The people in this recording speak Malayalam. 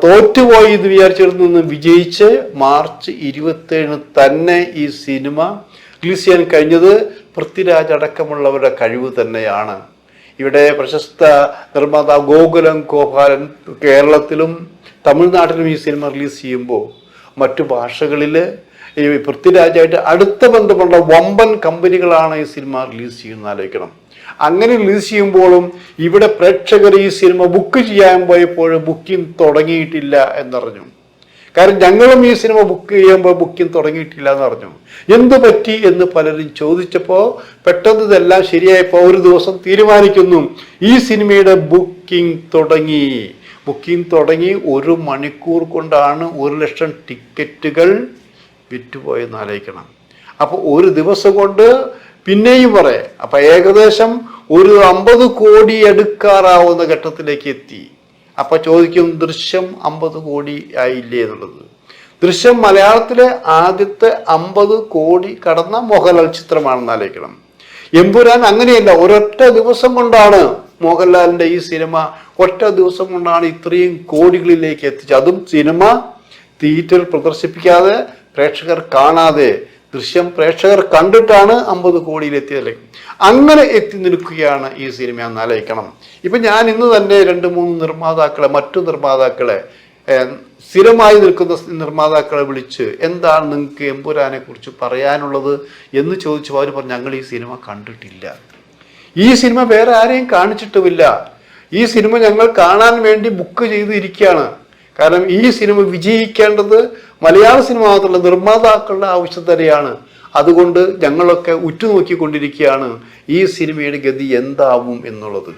തോറ്റുപോയി എന്ന് വിചാരിച്ചിടത്തു നിന്ന് വിജയിച്ച് മാർച്ച് 27 തന്നെ ഈ സിനിമ റിലീസ് ചെയ്യാൻ കഴിഞ്ഞത് പൃഥ്വിരാജ് അടക്കമുള്ളവരുടെ കഴിവ് തന്നെയാണ്. ഇവിടെ പ്രശസ്ത നിർമ്മാതാവ് ഗോകുലം ഗോപാലൻ കേരളത്തിലും തമിഴ്നാട്ടിലും ഈ സിനിമ റിലീസ് ചെയ്യുമ്പോൾ മറ്റു ഭാഷകളിൽ ഈ പൃഥ്വിരാജായിട്ട് അടുത്ത ബന്ധമുള്ള വമ്പൻ കമ്പനികളാണ് ഈ സിനിമ റിലീസ് ചെയ്യുന്നത് ആലോചിക്കണം. അങ്ങനെ റിലീസ് ചെയ്യുമ്പോഴും ഇവിടെ പ്രേക്ഷകർ ഈ സിനിമ ബുക്ക് ചെയ്യാൻ പോയപ്പോൾ ബുക്കിംഗ് തുടങ്ങിയിട്ടില്ല എന്നറിഞ്ഞു. കാരണം ഞങ്ങളും ഈ സിനിമ ബുക്ക് ചെയ്യുമ്പോൾ ബുക്കിംഗ് തുടങ്ങിയിട്ടില്ല എന്ന് പറഞ്ഞു. എന്തു പറ്റി എന്ന് പലരും ചോദിച്ചപ്പോൾ പെട്ടെന്ന് ഇതെല്ലാം ശരിയായപ്പോൾ ഒരു ദിവസം തീരുമാനിക്കുന്നു, ഈ സിനിമയുടെ ബുക്കിംഗ് തുടങ്ങി 1 മണിക്കൂർ കൊണ്ടാണ് 1,00,000 ടിക്കറ്റുകൾ വിറ്റുപോയെന്ന് ആലോചിക്കണം. അപ്പോൾ ഒരു ദിവസം കൊണ്ട് പിന്നെയും പറയാം, അപ്പൊ ഏകദേശം ഒരു 50 കോടി എടുക്കാറാവുന്ന ഘട്ടത്തിലേക്ക് എത്തി. അപ്പൊ ചോദിക്കും, ദൃശ്യം 50 കോടി ആയില്ലേ എന്നുള്ളത്. ദൃശ്യം മലയാളത്തിലെ ആദ്യത്തെ 50 കോടി കടന്ന മോഹൻലാൽ ചിത്രമാണെന്ന് ആലോചിക്കണം. എമ്പുരാൻ അങ്ങനെയല്ല, ഒരൊറ്റ ദിവസം കൊണ്ടാണ് മോഹൻലാലിന്റെ ഈ സിനിമ ഇത്രയും കോടികളിലേക്ക് എത്തിച്ചത്. അതും സിനിമ തിയേറ്ററിൽ പ്രദർശിപ്പിക്കാതെ, പ്രേക്ഷകർ കാണാതെ. ദൃശ്യം പ്രേക്ഷകർ കണ്ടിട്ടാണ് 50 കോടിയിലെത്തിയതല്ലേ. അങ്ങനെ എത്തി നിൽക്കുകയാണ് ഈ സിനിമ എന്ന് ആലോചിക്കണം. ഇപ്പൊ ഞാൻ ഇന്ന് തന്നെ 2-3 മറ്റു നിർമ്മാതാക്കളെ സ്ഥിരമായി നിൽക്കുന്ന നിർമ്മാതാക്കളെ വിളിച്ച് എന്താണ് നിങ്ങൾക്ക് എമ്പുരാനെ കുറിച്ച് പറയാനുള്ളത് എന്ന് ചോദിച്ചപ്പോൾ അവർ പറഞ്ഞു, ഞങ്ങൾ ഈ സിനിമ കണ്ടിട്ടില്ല, ഈ സിനിമ വേറെ ആരെയും കാണിച്ചിട്ടുമില്ല, ഈ സിനിമ ഞങ്ങൾ കാണാൻ വേണ്ടി ബുക്ക് ചെയ്തിരിക്കുകയാണ്. കാരണം ഈ സിനിമ വിജയിക്കേണ്ടത് മലയാള സിനിമ മാത്രമല്ല നിർമ്മാതാക്കളുടെ ആവശ്യം തന്നെയാണ്. അതുകൊണ്ട് ഞങ്ങളൊക്കെ ഉറ്റുനോക്കിക്കൊണ്ടിരിക്കുകയാണ് ഈ സിനിമയുടെ ഗതി എന്താവും എന്നുള്ളത്.